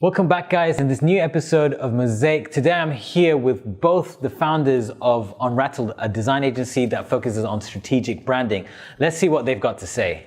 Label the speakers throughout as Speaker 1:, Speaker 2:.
Speaker 1: Welcome back, guys, in this new episode of Mosaic. Today I'm here with both the founders of Unrattled, a design agency that focuses on strategic branding. Let's see what they've got to say.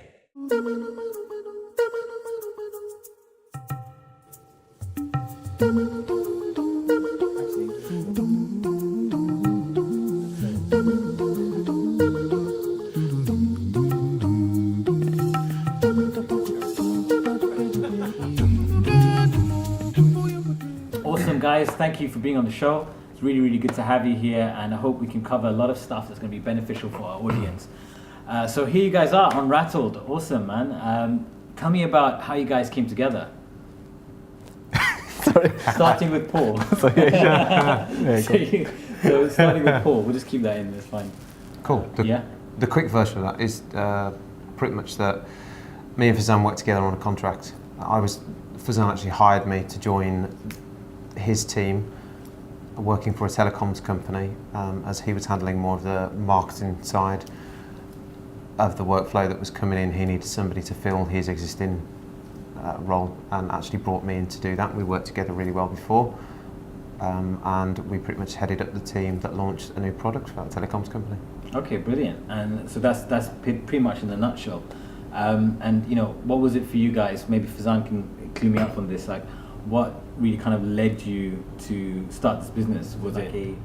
Speaker 1: Awesome, guys. Thank you for being on the show. It's really good to have you here, and I hope we can cover a lot of stuff that's going to be beneficial for our audience. So here you guys are, Unrattled. Awesome, man. Tell me about how you guys came together.
Speaker 2: Sorry.
Speaker 1: Starting with Paul.
Speaker 2: So
Speaker 1: starting with Paul, we'll just keep that in, that's fine.
Speaker 3: Cool. The quick version of that is pretty much that me and Fezaan worked together on a contract. Fezaan actually hired me to join his team working for a telecoms company as he was handling more of the marketing side of the workflow that was coming in. He needed somebody to fill his existing role and actually brought me in to do that. We worked together really well before and we pretty much headed up the team that launched a new product for that telecoms company.
Speaker 1: Okay, brilliant. And so that's pretty much in a nutshell. And you know, what was it for you guys? Maybe Fezaan can clue me up on this. Like, what really kind of led you to start this business? Was it a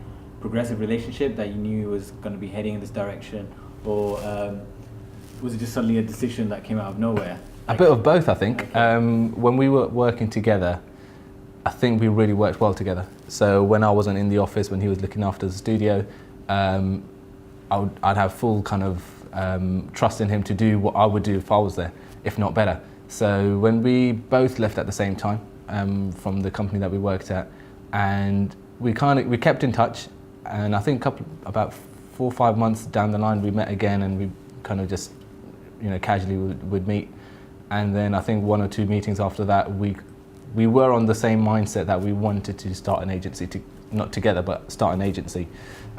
Speaker 1: progressive relationship that you knew was going to be heading in this direction, or was it just suddenly a decision that came out of nowhere?
Speaker 2: A bit of both, I think. Okay. When we were working together, I think we really worked well together. So when I wasn't in the office, when he was looking after the studio, I'd have full kind of trust in him to do what I would do if I was there, if not better. So when we both left at the same time from the company that we worked at, and we kept in touch, and I think about 4 or 5 months down the line we met again, and we kind of just casually would meet. And then I think 1 or 2 meetings after that, we were on the same mindset that we wanted to start an agency, not together, but start an agency.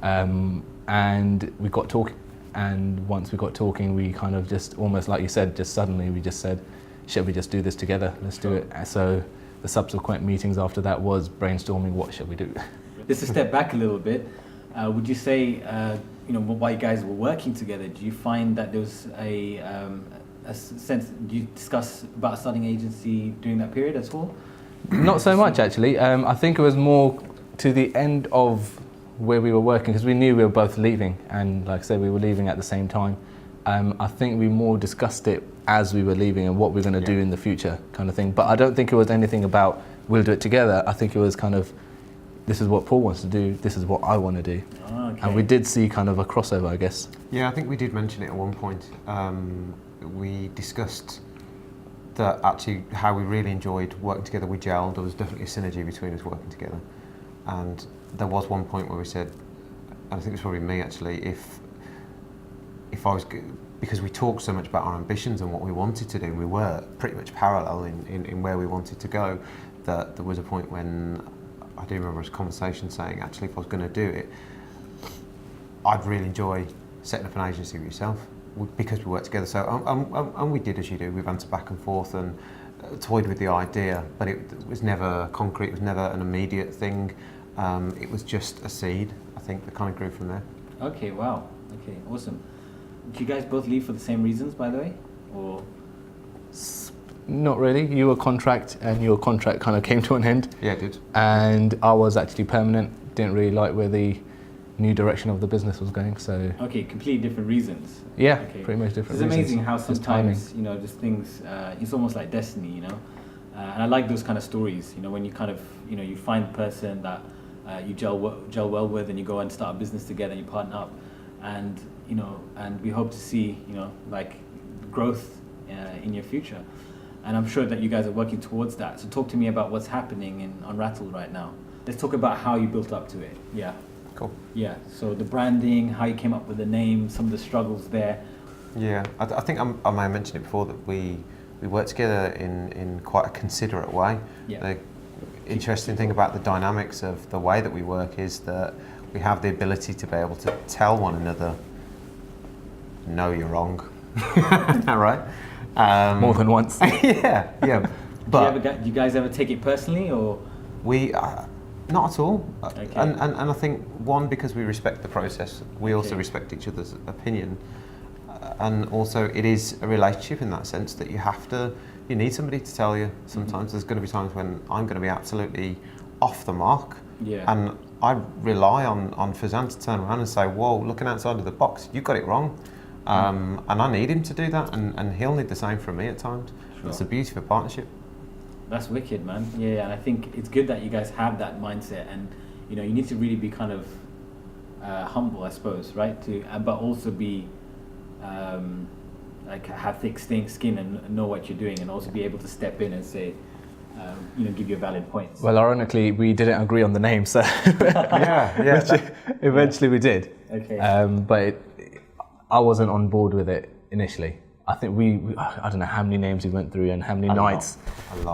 Speaker 2: And we got talking, and once we got talking, we kind of just, almost like you said, just suddenly we just said, should we just do this together? Let's do it. So the subsequent meetings after that was brainstorming, what should we do?
Speaker 1: Just to step back a little bit, would you say, while you guys were working together, do you find that there was a sense, do you discuss about starting an agency during that period at all?
Speaker 2: Not so much, actually. I think it was more to the end of where we were working, because we knew we were both leaving, and like I said, we were leaving at the same time. I think we more discussed it as we were leaving and what we're going to do in the future, kind of thing. But I don't think it was anything about we'll do it together. I think it was kind of, this is what Paul wants to do, this is what I want to do. Okay. And we did see kind of a crossover, I guess. Yeah,
Speaker 3: I think we did mention it at one point. We discussed that actually how we really enjoyed working together. We gelled. There was definitely a synergy between us working together. And there was one point where we said, and I think it was probably me actually, if I was, because we talked so much about our ambitions and what we wanted to do, we were pretty much parallel in where we wanted to go, that there was a point when I do remember a conversation saying, actually, if I was going to do it, I'd really enjoy setting up an agency with yourself, because we worked together. So, and we did as you do, we answered back and forth and toyed with the idea, but it was never concrete, it was never an immediate thing. It was just a seed, I think, that kind of grew from there.
Speaker 1: Okay, wow. Okay, awesome. Did you guys both leave for the same reasons, by the way? Or?
Speaker 2: Not really. You were contract, and your contract kind of came to an end.
Speaker 3: Yeah, it did.
Speaker 2: And I was actually permanent. Didn't really like where the new direction of the business was going, so...
Speaker 1: Okay, completely different reasons.
Speaker 2: Yeah,
Speaker 1: okay.
Speaker 2: Pretty much different reasons.
Speaker 1: It's amazing how sometimes, just things, it's almost like destiny, and I like those kind of stories, when you kind of, you find the person that you gel well with, and you go and start a business together, and you partner up, and and we hope to see like growth in your future, and I'm sure that you guys are working towards that. So talk to me about what's happening in Unrattled right now. Let's talk about how you built up to it. Yeah.
Speaker 3: Cool.
Speaker 1: Yeah. So the branding, how you came up with the name, some of the struggles there.
Speaker 3: Yeah, I think I may have mentioned it before that we work together in quite a considerate way.
Speaker 1: Yeah.
Speaker 3: The interesting thing about the dynamics of the way that we work is that we have the ability to be able to tell one another, no, you're wrong. Right?
Speaker 2: More than once.
Speaker 3: Yeah. But
Speaker 1: do you guys ever take it personally, or?
Speaker 3: we, not at all.
Speaker 1: Okay.
Speaker 3: And I think, one, because we respect the process, we also
Speaker 1: Okay.
Speaker 3: respect each other's opinion. And also, it is a relationship in that sense that you need somebody to tell you. Sometimes there's going to be times when I'm going to be absolutely off the mark.
Speaker 1: Yeah.
Speaker 3: And I rely on Fezaan to turn around and say, whoa, looking outside of the box, you got it wrong. And I need him to do that, and he'll need the same from me at times.
Speaker 1: Sure.
Speaker 3: It's the beauty of a partnership.
Speaker 1: That's wicked, man. Yeah, and I think it's good that you guys have that mindset, and you need to really be kind of humble, I suppose, right? But also be like have thick skin and know what you're doing, and also be able to step in and say, give you a valid point.
Speaker 2: Well, ironically, we didn't agree on the name, so eventually we did.
Speaker 1: Okay.
Speaker 2: But I wasn't on board with it initially. I think I don't know how many names we went through and how many nights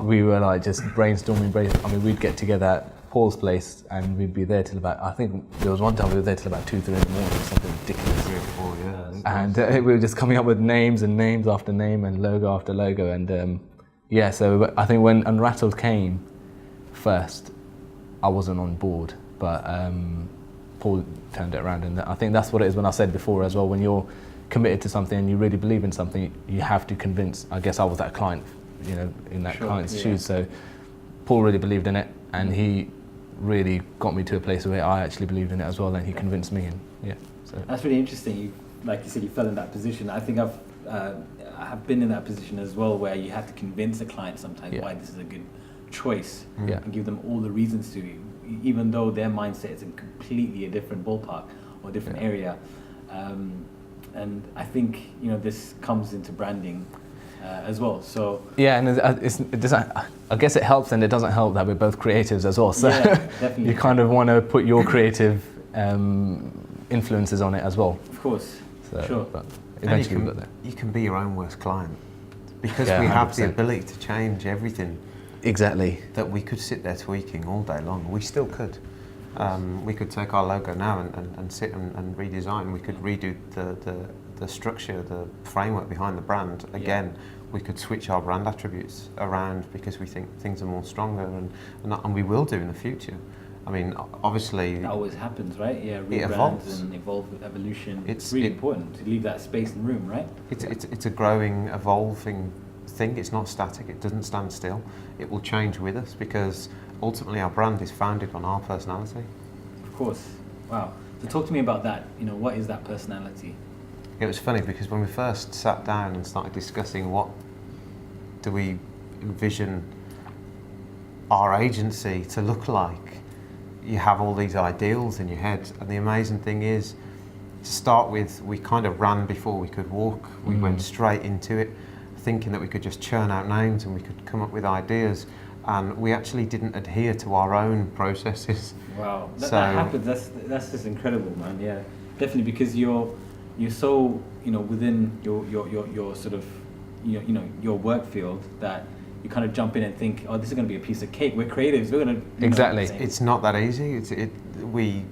Speaker 2: we were like just brainstorming. I mean, we'd get together at Paul's place and we'd be there till about, I think there was one time we were there till about 2-3 in the morning, something ridiculous.
Speaker 3: 3 or 4, yeah.
Speaker 2: And we were just coming up with names and names after name and logo after logo. And so I think when Unrattled came first, I wasn't on board, but Paul turned it around. And I think that's what it is when I said before as well, when you're committed to something and you really believe in something, you have to convince. I guess I was that client, in that client's shoes. So Paul really believed in it, and he really got me to a place where I actually believed in it as well, and he convinced me. And so
Speaker 1: that's really interesting. Like you said, you fell in that position. I think I have been in that position as well, where you have to convince a client sometimes why this is a good choice, and give them all the reasons to, even though their mindset is in completely a different ballpark or different area. And I think this comes into branding as well. So
Speaker 2: and it doesn't. I guess it helps, and it doesn't help that we're both creatives as well. So
Speaker 1: definitely.
Speaker 2: You kind of want to put your creative influences on it as well.
Speaker 1: Of course.
Speaker 2: So,
Speaker 1: sure.
Speaker 2: But eventually we got there.
Speaker 3: You can be your own worst client, because
Speaker 2: Yeah,
Speaker 3: we have
Speaker 2: 100%.
Speaker 3: the ability to change everything.
Speaker 2: Exactly.
Speaker 3: That we could sit there tweaking all day long. We still could. We could take our logo now and sit and redesign. We could redo the structure, the framework behind the brand. Again, we could switch our brand attributes around because we think things are more stronger, and we will do in the future. I mean, obviously...
Speaker 1: That always happens, right? Yeah,
Speaker 3: it
Speaker 1: rebrands
Speaker 3: evolves.
Speaker 1: and evolution. It's really important to leave that space and room, right?
Speaker 3: It's a growing, evolving thing. It's not static. It doesn't stand still. It will change with us, because ultimately our brand is founded on our personality.
Speaker 1: Of course. Wow. So talk to me about that. What is that personality?
Speaker 3: It was funny because when we first sat down and started discussing what do we envision our agency to look like, you have all these ideals in your head. And the amazing thing is, to start with, we kind of ran before we could walk. We went straight into it, thinking that we could just churn out names and we could come up with ideas. And we actually didn't adhere to our own processes.
Speaker 1: Wow, that happens. That's just incredible, man. Yeah, definitely, because you're so within your sort of your work field that you kind of jump in and think, oh, this is going to be a piece of cake. We're creatives. We're going to
Speaker 2: Exactly.
Speaker 3: It's not that easy. We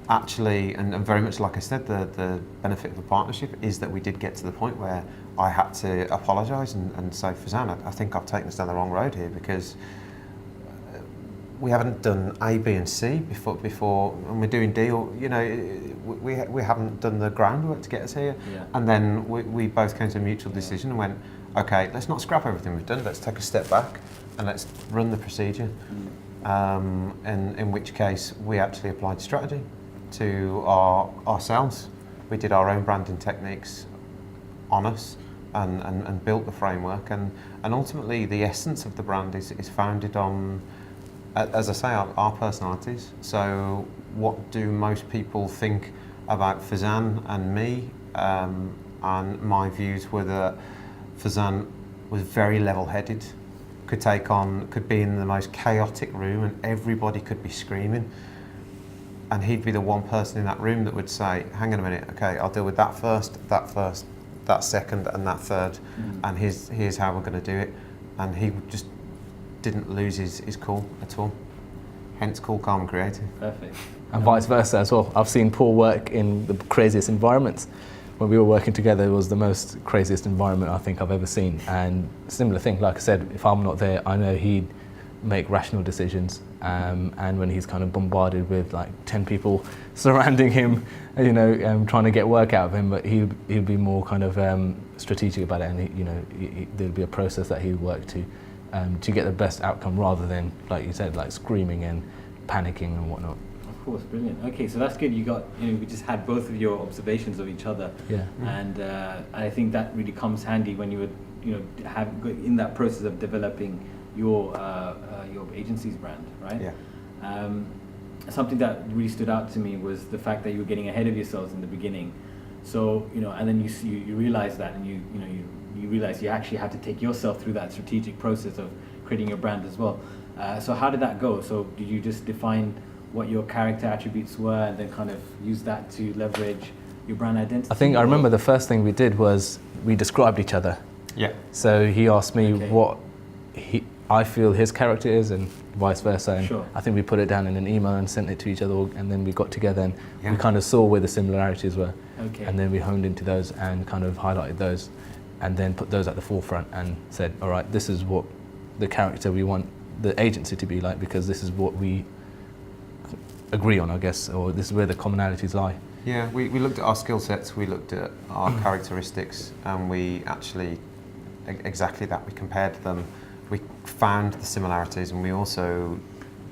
Speaker 3: actually, and very much like I said, the benefit of a partnership is that we did get to the point where I had to apologise and say, Fezaan, I think I've taken us down the wrong road here, because we haven't done A, B, and C before, and we're doing D. We haven't done the groundwork to get us here.
Speaker 1: Yeah.
Speaker 3: And then we both came to a mutual decision and went, okay, let's not scrap everything we've done. Let's take a step back and let's run the procedure. And in which case we actually applied strategy to ourselves. We did our own branding techniques on us and built the framework. And ultimately the essence of the brand is founded on, as I say, our personalities. So what do most people think about Fezaan and me? And my views were that Fezaan was very level-headed, could be in the most chaotic room and everybody could be screaming. And he'd be the one person in that room that would say, hang on a minute, okay, I'll deal with that first, that second, and that third, and here's how we're going to do it. And he just didn't lose his cool at all. Hence cool, calm, and creative.
Speaker 1: Perfect.
Speaker 2: And vice versa as well. I've seen Paul work in the craziest environments, when we were working together, it was the most craziest environment I think I've ever seen. And similar thing, like I said, if I'm not there, I know he'd make rational decisions. And when he's kind of bombarded with like 10 people surrounding him, you know, trying to get work out of him, but he'd be more kind of strategic about it, and there'd be a process that he'd work to get the best outcome, rather than, like you said, like screaming and panicking and whatnot.
Speaker 1: Of course, brilliant. Okay, so that's good. We just had both of your observations of each other.
Speaker 2: Yeah.
Speaker 1: And I think that really comes handy when you would, have in that process of developing your agency's brand, right?
Speaker 3: Yeah.
Speaker 1: Something that really stood out to me was the fact that you were getting ahead of yourselves in the beginning. So, and then you realize that, and you realize you actually have to take yourself through that strategic process of creating your brand as well. So how did that go? So did you just define what your character attributes were and then kind of use that to leverage your brand identity?
Speaker 2: I remember the first thing we did was we described each other.
Speaker 3: Yeah.
Speaker 2: So he asked me
Speaker 1: Okay.
Speaker 2: what I feel his character is, and vice versa. And
Speaker 1: Sure.
Speaker 2: I think we put it down in an email and sent it to each other, and then we got together and
Speaker 3: Yeah.
Speaker 2: we kind of saw where the similarities were.
Speaker 1: Okay.
Speaker 2: And then we honed into those and kind of highlighted those, and then put those at the forefront and said, all right, this is what the character we want the agency to be like, because this is what we agree on, I guess, or this is where the commonalities lie.
Speaker 3: Yeah, we looked at our skill sets, we looked at our characteristics, and we actually, exactly that, we compared them, we found the similarities, and we also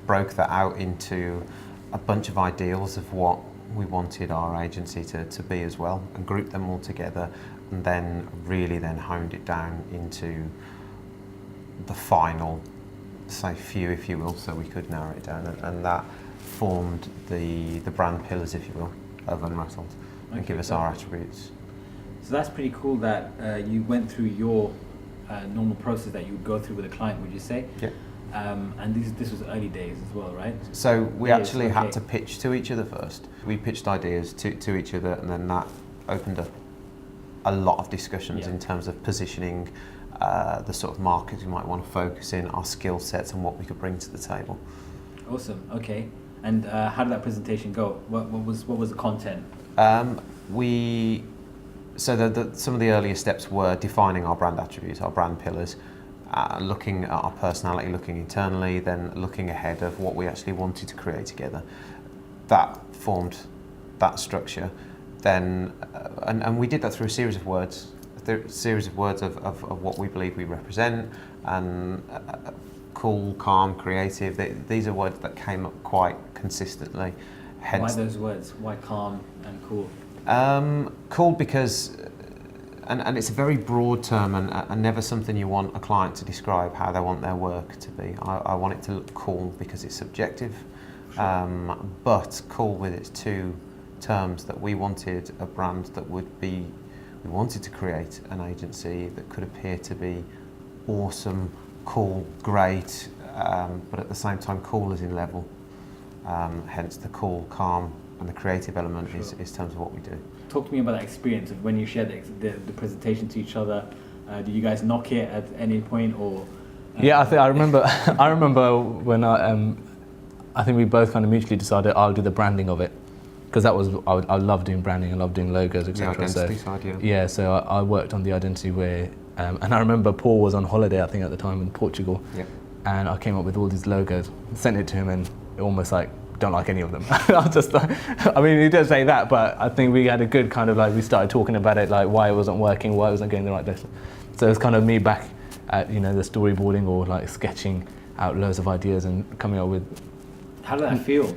Speaker 3: broke that out into a bunch of ideals of what we wanted our agency to be as well, and grouped them all together, and then really then honed it down into the final, say, few, if you will, so we could narrow it down, and that formed the brand pillars, if you will, of Unrattled, and
Speaker 1: Okay,
Speaker 3: give us our
Speaker 1: perfect.
Speaker 3: attributes.
Speaker 1: So that's pretty cool that you went through your normal process that you would go through with a client, would you say?
Speaker 3: Yeah.
Speaker 1: And this was early days as well, right?
Speaker 3: So we
Speaker 1: Yes,
Speaker 3: actually
Speaker 1: okay.
Speaker 3: had to pitch to each other first. We pitched ideas to each other, and then that opened up a lot of discussions
Speaker 1: Yeah.
Speaker 3: in terms of positioning, the sort of markets we might want to focus in, our skill sets, and what we could bring to the table.
Speaker 1: Awesome. Okay. And how did that presentation go? What was the content?
Speaker 3: Some of the earlier steps were defining our brand attributes, our brand pillars, looking at our personality, looking internally, then looking ahead of what we actually wanted to create together. That formed that structure. Then, and we did that through a series of words, of what we believe we represent, and cool, calm, creative. These are words that came up quite consistently. Hence,
Speaker 1: Why those words? Why calm and cool?
Speaker 3: Cool because, and it's a very broad term, and never something you want a client to describe how they want their work to be. I want it to look cool because it's subjective,
Speaker 1: Sure.
Speaker 3: but cool with its two terms, that we wanted a brand that would be, we wanted to create an agency that could appear to be awesome, cool, great, but at the same time cool as in level. Hence the cool, calm, and the creative element
Speaker 1: Sure.
Speaker 3: is terms of what we do.
Speaker 1: Talk to me about that experience of when you shared the presentation to each other. Did you guys knock it at any point, or?
Speaker 2: Yeah, I remember. I remember when I think we both kind of mutually decided I'll do the branding of it, because that was I love doing branding, I love doing logos,
Speaker 3: The
Speaker 2: etc.
Speaker 3: identity side, yeah.
Speaker 2: Yeah, so I worked on the identity where, and I remember Paul was on holiday, I think at the time in Portugal,
Speaker 3: Yeah.
Speaker 2: and I came up with all these logos, sent it to him, and almost like, don't like any of them. I just, I mean, he did say that, but I think we had a good kind of we started talking about it, like why it wasn't working, why it wasn't going the right direction. So it's kind of me back at, the storyboarding or like sketching out loads of ideas and coming up with.
Speaker 1: How did that feel?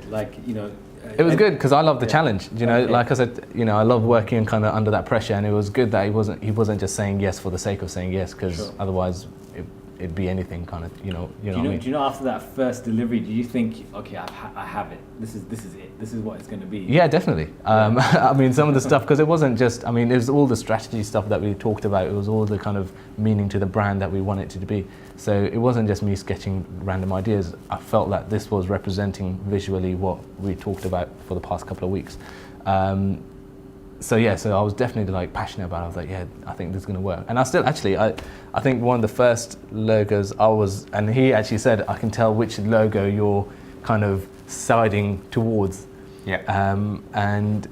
Speaker 2: It was good because I love the
Speaker 1: Yeah.
Speaker 2: challenge.
Speaker 1: Okay.
Speaker 2: Like I said, I love working kind of under that pressure, and it was good that he wasn't just saying yes for the sake of saying yes, because
Speaker 1: Sure.
Speaker 2: otherwise it'd be anything kind of, you know what I mean?
Speaker 1: Do you know after that first delivery, do you think, okay, I have it. This is it. This is what it's going to be.
Speaker 2: Yeah, definitely. I mean, some of the stuff, because it wasn't just, it was all the strategy stuff that we talked about. It was all the kind of meaning to the brand that we want it to be. So it wasn't just me sketching random ideas. I felt that this was representing visually what we talked about for the past couple of weeks. So I was definitely passionate about it. I was like, yeah, I think this is going to work. And I still actually, I think one of the first logos and he actually said, I can tell which logo you're kind of siding towards.
Speaker 3: Yeah.
Speaker 2: And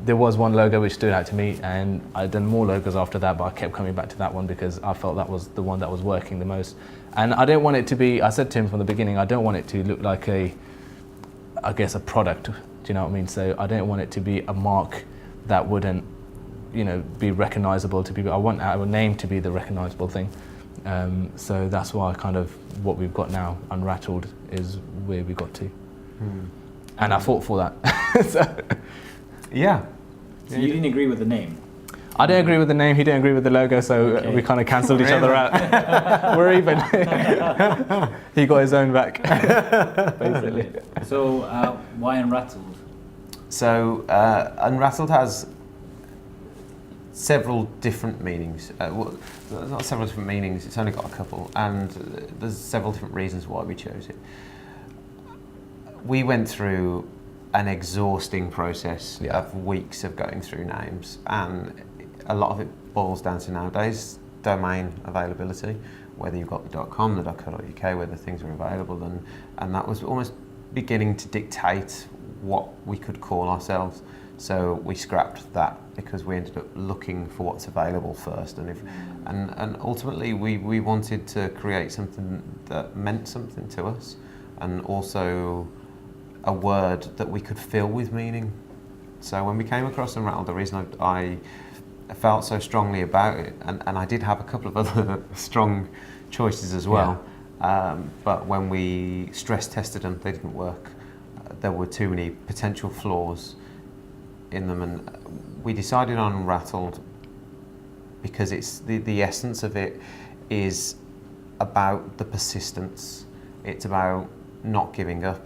Speaker 2: there was one logo which stood out to me, and I'd done more logos after that, but I kept coming back to that one because I felt that was the one that was working the most. And I didn't want it to be, I said to him from the beginning, I don't want it to look like a product, do you know what I mean? So I didn't want it to be a mark that wouldn't, be recognizable to people. I want our name to be the recognizable thing. So that's why what we've got now, Unrattled, is where we got to. And I fought for that. So,
Speaker 3: yeah.
Speaker 1: So you didn't agree with the name?
Speaker 2: I didn't agree with the name, he didn't agree with the logo, so we kind of cancelled each other out. We're even. He got his own back, basically.
Speaker 1: So why Unrattled?
Speaker 3: So Unrattled has several different meanings. Well, not several different meanings, it's only got a couple, and there's several different reasons why we chose it. We went through an exhausting process of weeks of going through names, and a lot of it boils down to nowadays domain availability, whether you've got the .com, the .co.uk, whether things are available, and that was almost beginning to dictate what we could call ourselves. So we scrapped that because we ended up looking for what's available first, and ultimately we wanted to create something that meant something to us, and also a word that we could fill with meaning. So when we came across Unrattled, the reason I felt so strongly about it, and I did have a couple of other strong choices as well, but when we stress tested them, they didn't work. There were too many potential flaws in them, and we decided on Rattled because it's the essence of it is about the persistence. It's about not giving up.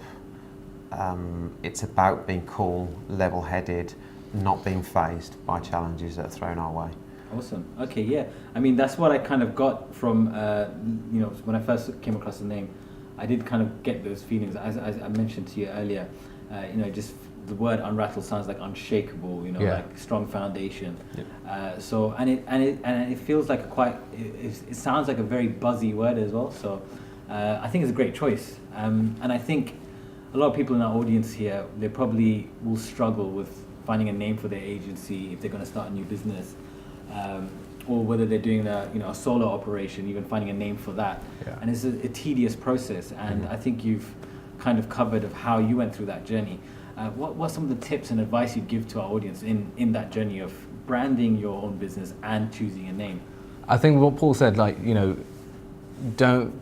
Speaker 3: It's about being cool, level-headed, not being fazed by challenges that are thrown our way.
Speaker 1: Awesome. Okay, yeah. I mean, that's what I kind of got from, when I first came across the name. I did kind of get those feelings, as I mentioned to you earlier. Just the word unrattled sounds like unshakable, like strong foundation. Yep. And it feels like it sounds like a very buzzy word as well. So I think it's a great choice. And I think a lot of people in our audience here, they probably will struggle with finding a name for their agency if they're going to start a new business, or whether they're doing a solo operation, even finding a name for that. Yeah. And it's a tedious process. And I think you've kind of covered of how you went through that journey. What are some of the tips and advice you'd give to our audience in that journey of branding your own business and choosing a name?
Speaker 2: I think what Paul said, don't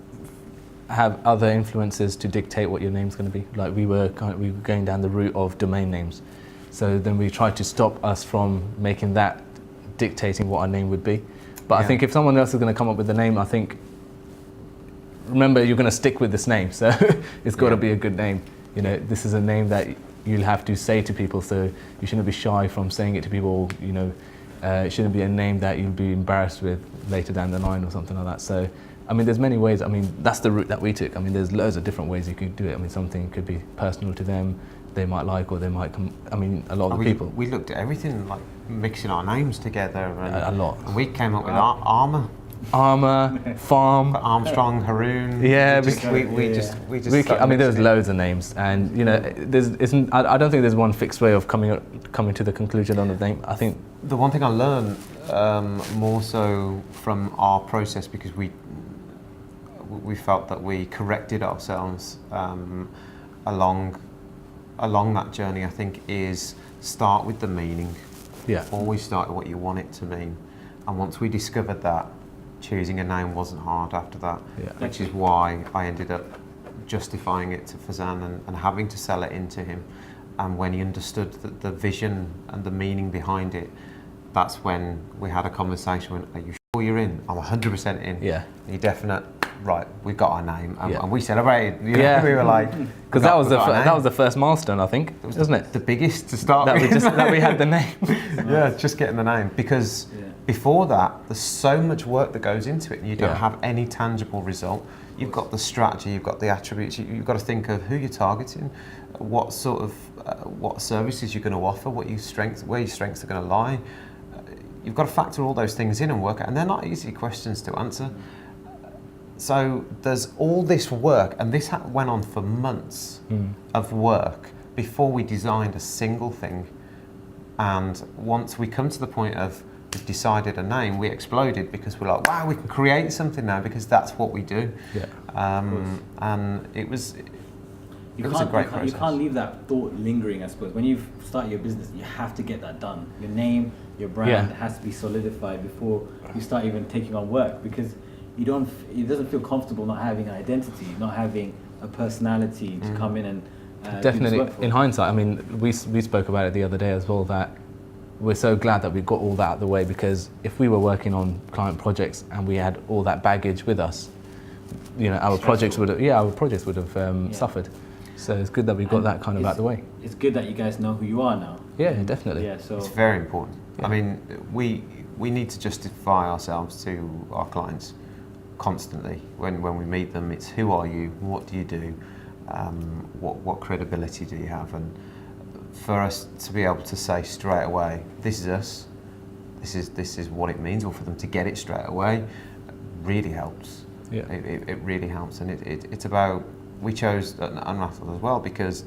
Speaker 2: have other influences to dictate what your name's going to be. Like we were going down the route of domain names. So then we tried to stop us from making that dictating what our name would be. But I think if someone else is going to come up with a name, remember you're going to stick with this name. So it's got to be a good name. This is a name that you'll have to say to people, so you shouldn't be shy from saying it to people. It shouldn't be a name that you'll be embarrassed with later down the line or something like that. So there's many ways. That's the route that we took. There's loads of different ways you could do it. Something could be personal to them, they might like, or they might come. A lot of the people.
Speaker 3: We looked at everything, like mixing our names together.
Speaker 2: A lot.
Speaker 3: And we came up with Armour,
Speaker 2: Farm,
Speaker 3: Armstrong, Haroon.
Speaker 2: Yeah,
Speaker 3: we just.
Speaker 2: There's loads of names, and I don't think there's one fixed way of coming to the conclusion on the name. I think
Speaker 3: the one thing I learned more so from our process, because we felt that we corrected ourselves along that journey, I think, is start with the meaning.
Speaker 2: Yeah.
Speaker 3: Always start with what you want it to mean. And once we discovered that, choosing a name wasn't hard after that, which is why I ended up justifying it to Fezaan and having to sell it into him. And when he understood the vision and the meaning behind it, that's when we had a conversation. Are you sure you're in? I'm 100% in.
Speaker 2: Yeah.
Speaker 3: Are you definite? Right, we got our name, and we celebrated. We were like,
Speaker 2: because that was the first milestone, I think, wasn't it?
Speaker 3: The biggest to start with.
Speaker 2: That we had the name.
Speaker 3: Yeah, just getting the name, because before that, there's so much work that goes into it, and you don't have any tangible result. You've got the strategy, you've got the attributes. You've got to think of who you're targeting, what sort of what services you're going to offer, where your strengths are going to lie. You've got to factor all those things in and work out, and they're not easy questions to answer. So there's all this work, and this went on for months of work before we designed a single thing And once we come to the point of we've decided a name, we exploded because we're like, wow, we can create something now because that's what we do.
Speaker 2: Yeah.
Speaker 3: And it was a great process.
Speaker 1: You can't leave that thought lingering, I suppose. When you start your business, you have to get that done. Your name, your brand has to be solidified before you start even taking on work, because it doesn't feel comfortable not having an identity, not having a personality to come in and
Speaker 2: definitely.
Speaker 1: do this work for.
Speaker 2: In hindsight, I mean, we spoke about it the other day as well, that we're so glad that we got all that out of the way, because if we were working on client projects and we had all that baggage with us, you know, our projects would have suffered. So it's good that we got that kind of out of the way.
Speaker 1: It's good that you guys know who you are now.
Speaker 2: Yeah, definitely.
Speaker 1: Yeah, so
Speaker 3: it's very important.
Speaker 2: Yeah.
Speaker 3: I mean, we need to justify ourselves to our clients constantly. When we meet them, it's who are you, what do you do, what credibility do you have, and for us to be able to say straight away, this is us, this is what it means, or for them to get it straight away, really helps.
Speaker 2: Yeah.
Speaker 3: It really helps, and it's about, we chose Unrattled as well because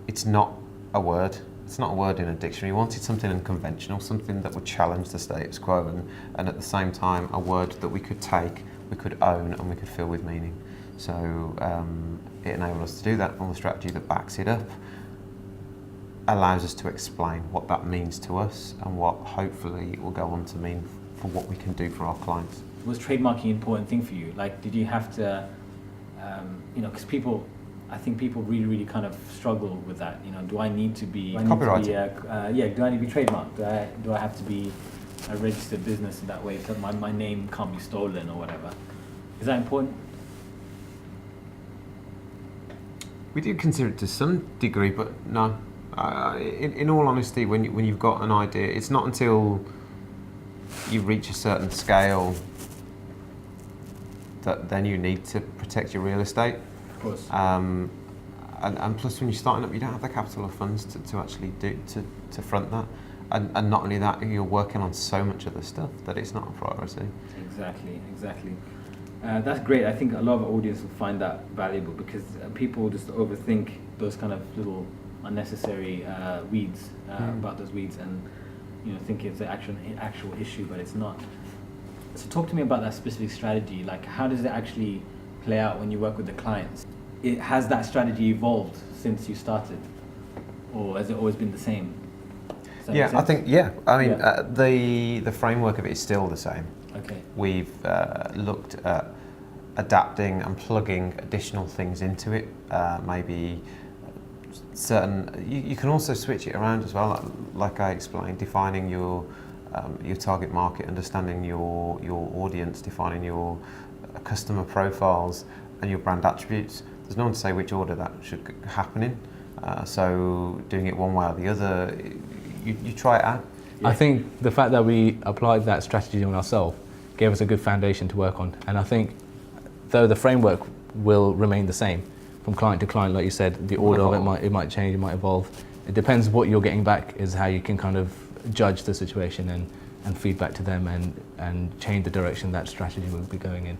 Speaker 3: it's not a word. It's not a word in a dictionary. We wanted something unconventional, something that would challenge the status quo, and at the same time a word that we could take, we could own, and we could fill with meaning. So it enabled us to do that on the strategy that backs it up, allows us to explain what that means to us and what hopefully it will go on to mean for what we can do for our clients.
Speaker 1: Was trademarking an important thing for you? Like, did you have to, because I think people really, really kind of struggle with that. You know, do I need to be
Speaker 3: copyrighted?
Speaker 1: Do I need to be trademarked? Do I have to be a registered business in that way so my name can't be stolen or whatever? Is that important?
Speaker 3: We do consider it to some degree, but no. In all honesty, when you've got an idea, it's not until you reach a certain scale that then you need to protect your real estate.
Speaker 1: Of course.
Speaker 3: And plus, when you're starting up, you don't have the capital or funds to actually to front that. And not only that, you're working on so much other stuff that it's not a priority.
Speaker 1: Exactly. That's great. I think a lot of our audience will find that valuable, because people just overthink those kind of little unnecessary weeds about those weeds, and think it's an actual issue, but it's not. So talk to me about that specific strategy. Like, how does it actually play out when you work with the clients? Has that strategy evolved since you started, or has it always been the same?
Speaker 3: Yeah, I think the framework of it is still the same.
Speaker 1: Okay.
Speaker 3: We've looked at adapting and plugging additional things into it. Maybe certain. You can also switch it around as well, like I explained, defining your target market, understanding your audience, defining your customer profiles and your brand attributes. There's no one to say which order that should happen in. So doing it one way or the other, you try it out.
Speaker 2: Yeah. I think the fact that we applied that strategy on ourselves gave us a good foundation to work on. And I think, though the framework will remain the same from client to client, like you said, the order of it might change, it might evolve. It depends what you're getting back is how you can kind of judge the situation and feed back to them and change the direction that strategy will be going in.